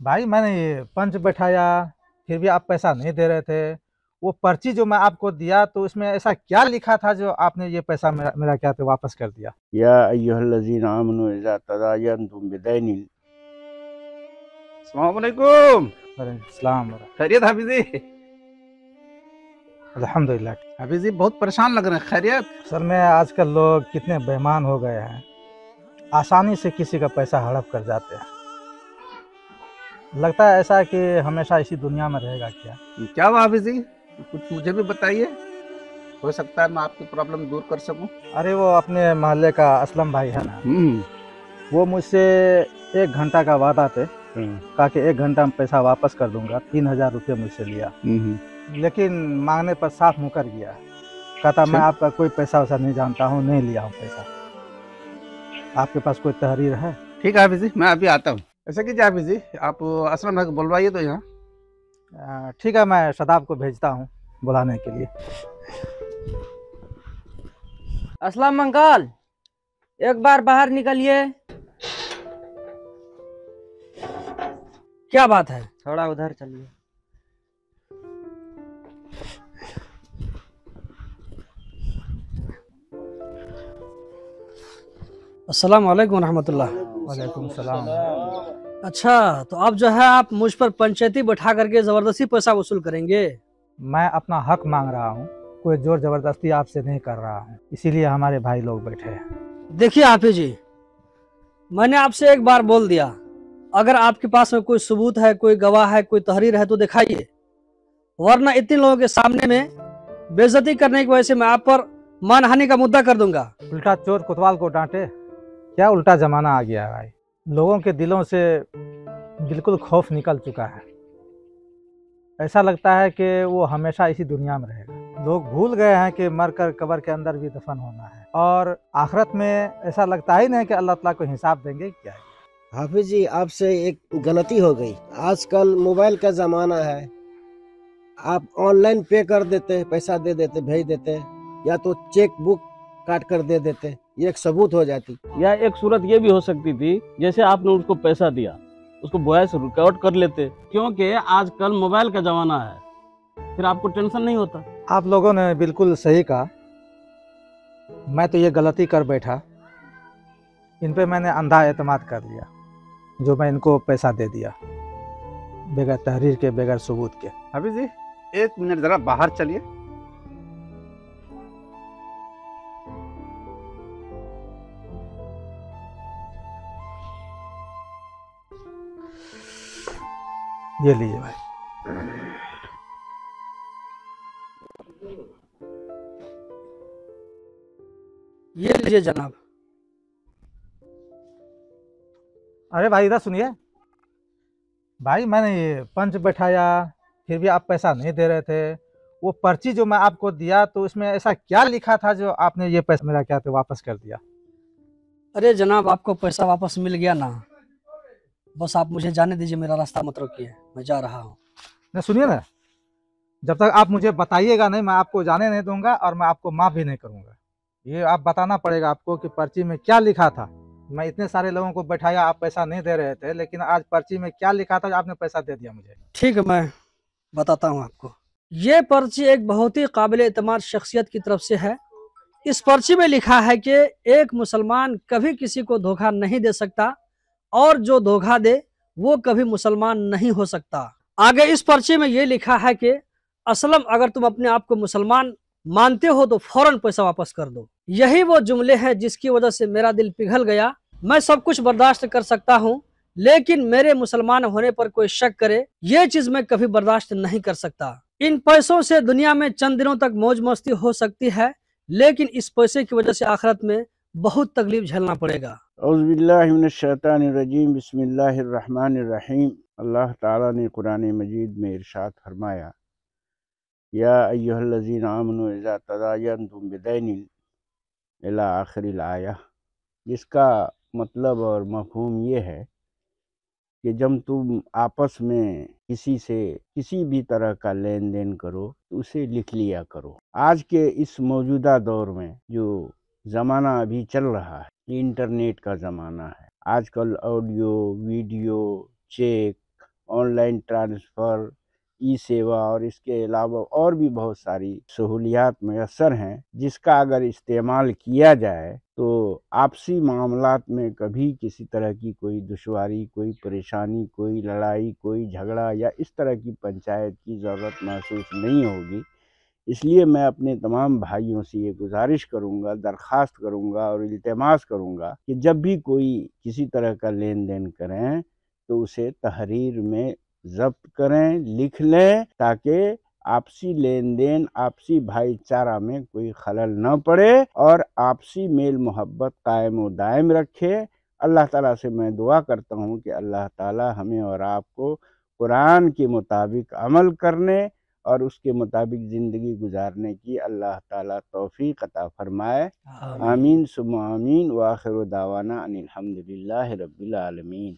भाई मैंने ये पंच बैठाया, फिर भी आप पैसा नहीं दे रहे थे। वो पर्ची जो मैं आपको दिया तो उसमें ऐसा क्या लिखा था जो आपने ये पैसा मेरा मेरा क्या तो वापस कर दिया। या अय्युहल्लज़ीना आमनू इज़ा तदायनतुम बिदैनिन। अस्सलाम वालेकुम। अरे सलाम। खैरियत हाफिज जी? अल्हम्दुलिल्लाह। हाफिज जी बहुत परेशान लग रहे हैं, खैरियत? सर में आजकल लोग कितने बेईमान हो गए हैं, आसानी से किसी का पैसा हड़प कर जाते हैं। लगता है ऐसा कि हमेशा इसी दुनिया में रहेगा क्या। क्या हुआ हाफिज जी? कुछ मुझे भी बताइए, हो सकता है मैं आपकी प्रॉब्लम दूर कर सकूं। अरे वो अपने मोहल्ले का असलम भाई है ना, हम्म। वो मुझसे 1 घंटा का वादा थे। कहा कि 1 घंटा में पैसा वापस कर दूंगा। 3,000 रुपये मुझसे लिया, लेकिन मांगने पर साफ मुकर गया। कहता मैं आपका कोई पैसा वैसा नहीं जानता हूँ, नहीं लिया हूँ पैसा। आपके पास कोई तहरीर है? ठीक है हाफिज जी, मैं अभी आता हूँ। ऐसा कीजिए हाफिज जी, आप असलम भाई को बुलवाइए तो यहाँ। ठीक है, मैं शदाब को भेजता हूँ बुलाने के लिए। अस्सलाम अंकल, एक बार बाहर निकलिए। क्या बात है? थोड़ा उधर चलिए। अस्सलाम वालेकुम रहमतुल्लाह। वालेकुम सलाम। अच्छा, तो अब जो है आप मुझ पर पंचायती बैठा करके जबरदस्ती पैसा वसूल करेंगे? मैं अपना हक मांग रहा हूँ, कोई जोर जबरदस्ती आपसे नहीं कर रहा हूँ, इसीलिए हमारे भाई लोग बैठे हैं। देखिए हाफिज जी, मैंने आपसे एक बार बोल दिया, अगर आपके पास में कोई सबूत है, कोई गवाह है, कोई तहरीर है तो दिखाइए, वरना इतने लोगों के सामने में बेइज्जती करने की वजह से मैं आप पर मानहानि का मुद्दा कर दूंगा। उल्टा चोर कोतवाल को डांटे, क्या उल्टा जमाना आ गया है भाई। लोगों के दिलों से बिल्कुल खौफ निकल चुका है। ऐसा लगता है कि वो हमेशा इसी दुनिया में रहेगा। लोग भूल गए हैं कि मरकर कब्र के अंदर भी दफन होना है, और आखिरत में ऐसा लगता ही नहीं कि अल्लाह ताला को हिसाब देंगे क्या है। हाफिज जी, आपसे एक गलती हो गई। आजकल मोबाइल का जमाना है, आप ऑनलाइन पे कर देते, पैसा दे देते, भेज देते, या तो चेक बुक काट कर दे देते, ये एक सबूत हो जाती। या एक सूरत ये भी हो सकती थी, जैसे आपने उसको पैसा दिया, उसको वॉइस रिकॉर्ड कर लेते, क्योंकि आजकल मोबाइल का जमाना है, फिर आपको टेंशन नहीं होता। आप लोगों ने बिल्कुल सही कहा। मैं तो ये गलती कर बैठा, इन पे मैंने अंधा एतमाद कर लिया, जो मैं इनको पैसा दे दिया बगैर तहरीर के, बगैर सबूत के। हाफिज जी 1 मिनट जरा बाहर चलिए। ये लीजिए भाई। ये लीजिए जनाब। अरे भाई इधर सुनिए। भाई मैंने ये पंच बैठाया, फिर भी आप पैसा नहीं दे रहे थे। वो पर्ची जो मैं आपको दिया तो उसमें ऐसा क्या लिखा था जो आपने ये पैसा मेरा क्या तो वापस कर दिया। अरे जनाब, आपको पैसा वापस मिल गया ना, बस आप मुझे जाने दीजिए, मेरा रास्ता मत रोकिए, मैं जा रहा हूँ। नहीं सुनिए ना, जब तक आप मुझे बताइएगा नहीं, मैं आपको जाने नहीं दूंगा और मैं आपको माफ़ भी नहीं करूंगा। ये आप बताना पड़ेगा आपको कि पर्ची में क्या लिखा था। मैं इतने सारे लोगों को बैठाया, आप पैसा नहीं दे रहे थे, लेकिन आज पर्ची में क्या लिखा था जो आपने पैसा दे दिया मुझे। ठीक है, मैं बताता हूँ आपको। ये पर्ची एक बहुत ही काबिल एतमाद शख्सियत की तरफ से है। इस पर्ची में लिखा है कि एक मुसलमान कभी किसी को धोखा नहीं दे सकता, और जो धोखा दे वो कभी मुसलमान नहीं हो सकता। आगे इस पर्ची में ये लिखा है कि असलम, अगर तुम अपने आप को मुसलमान मानते हो तो फौरन पैसा वापस कर दो। यही वो जुमले हैं जिसकी वजह से मेरा दिल पिघल गया। मैं सब कुछ बर्दाश्त कर सकता हूँ, लेकिन मेरे मुसलमान होने पर कोई शक करे, ये चीज मैं कभी बर्दाश्त नहीं कर सकता। इन पैसों से दुनिया में चंद दिनों तक मौज मस्ती हो सकती है, लेकिन इस पैसे की वजह से आखिरत में बहुत तकलीफ झेलना पड़ेगा। औज़ुबिल्लाहि मिनश्शैतानिर्रजीम, बिस्मिल्लाहिर्रहमानिर्रहीम। अल्लाह ताला ने कुरान मजीद में इरशाद फरमाया, या अय्युहल्लज़ीना आमनू इज़ा तदायनतुम बिदैनिन इला आखिरिल आया। जिसका मतलब और मफ़हूम ये है कि जब तुम आपस में किसी से किसी भी तरह का लेन देन करो तो उसे लिख लिया करो। आज के इस मौजूदा दौर में जो ज़माना अभी चल रहा है, इंटरनेट का ज़माना है। आजकल audio, video, cheque online transfer, e Seva और इसके अलावा और भी बहुत सारी सहूलियात मैसर हैं, जिसका अगर इस्तेमाल किया जाए तो आपसी मामलात में कभी किसी तरह की कोई दुश्वारी, कोई परेशानी, कोई लड़ाई, कोई झगड़ा या इस तरह की पंचायत की ज़रूरत महसूस नहीं होगी। इसलिए मैं अपने तमाम भाइयों से ये गुजारिश करूँगा, दरख्वास्त करूँगा और इल्तिमास करूँगा कि जब भी कोई किसी तरह का लेन देन करें तो उसे तहरीर में ज़ब्त करें, लिख लें, ताकि आपसी लेन देन, आपसी भाईचारा में कोई खलल न पड़े और आपसी मेल मोहब्बत कायम व दायम रखे। अल्लाह ताला से मैं दुआ करता हूँ कि अल्लाह ताला हमें और आपको कुरान के मुताबिक अमल करने और उसके मुताबिक ज़िंदगी गुजारने की अल्लाह ताला तौफ़ीक़ अता फ़रमाए। आमीन सुम्मा आमीन व आखिर दावाना अनिल हम्दुलिल्लाहि रब्बिल आलमीन।